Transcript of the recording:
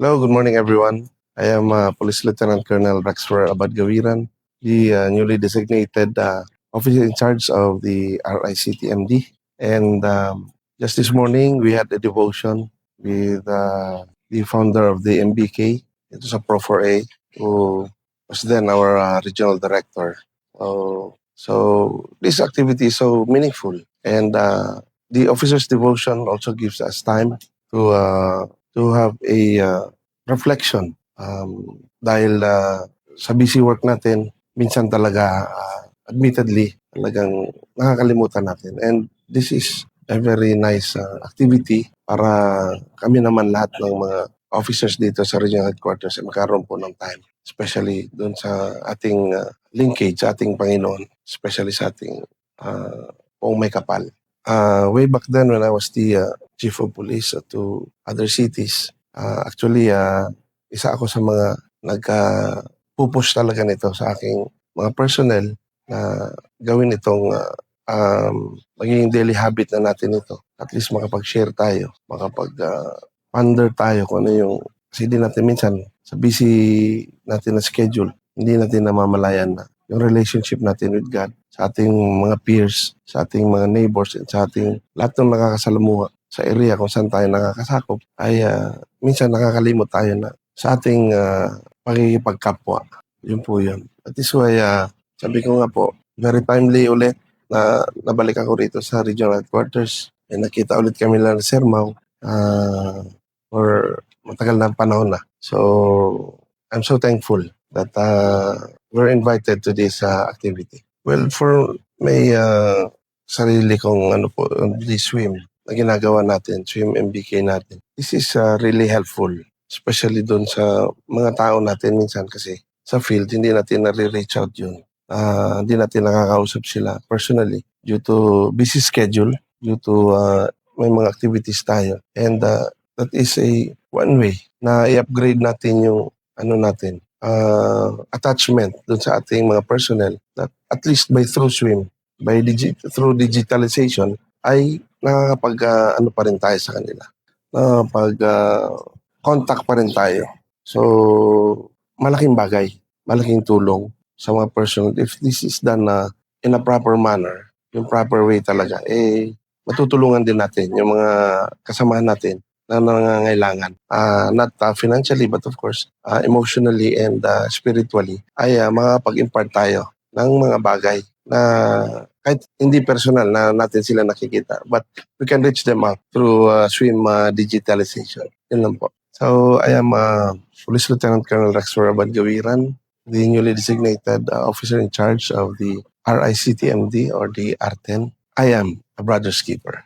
Hello, good morning everyone. I am Police Lieutenant Colonel Rexfer Abad Gawiran, the newly designated officer in charge of the RICTMD. And just this morning, we had a devotion with the founder of the MBK. It was a Pro 4A who was then our regional director. So this activity is so meaningful. And the officer's devotion also gives us time to have a reflection. Dahil sa busy work natin, minsan talaga, admittedly, talagang nakakalimutan natin. And this is a very nice activity para kami naman lahat ng mga officers dito sa regional headquarters ay magkaroon po ng time. Especially doon sa ating linkage, sa ating Panginoon, especially sa ating Poong May Kapal. Way back then when I was the chief of police to other cities, actually, isa ako sa mga nagka-pupush talaga nito sa aking mga personnel na gawin itong magiging daily habit na natin ito. At least makapag-share tayo, makapag-ponder tayo kung ano yung, kasi di natin minsan sa busy natin na schedule, hindi natin namamalayan na yung relationship natin with God, sa ating mga peers, sa ating mga neighbors, and sa ating lahat ng nakakasalamuha sa area kung saan tayo nakakasakop, ay minsan nakakalimot tayo na sa ating pagkikipagkapwa. Yun po yun. At this way, sabi ko nga po, very timely ulit na nabalik ako rito sa regional headquarters. And nakita ulit kami lang sa Sir Mau for matagal na panahon na. So, I'm so thankful that we're invited to this activity. Well, for may sarili kong the swim na ginagawa natin, swim MBK natin. This is really helpful, especially doon sa mga tao natin minsan kasi sa field, hindi natin nare-reach out yun. Hindi natin nakakausap sila personally due to busy schedule, due to may mga activities tayo. And that is a one way na i-upgrade natin yung attachment doon sa ating mga personnel that at least by through swim, through digitalization, ay nakakapag pa rin tayo sa kanila. Contact pa rin tayo. So, malaking bagay, malaking tulong sa mga personnel. If this is done in a proper manner, yung proper way talaga, matutulungan din natin yung mga kasamahan natin na nangangailangan. Not financially, but of course, emotionally and spiritually, ay makapag-impart tayo ng mga bagay na kahit hindi personal na natin sila nakikita, but we can reach them out through swim digitalization. Yun lang po. So, I am Police Lieutenant Colonel Rexfer Abad Gawiran, the newly designated officer in charge of the RICTMD or the R10. I am a brother's keeper.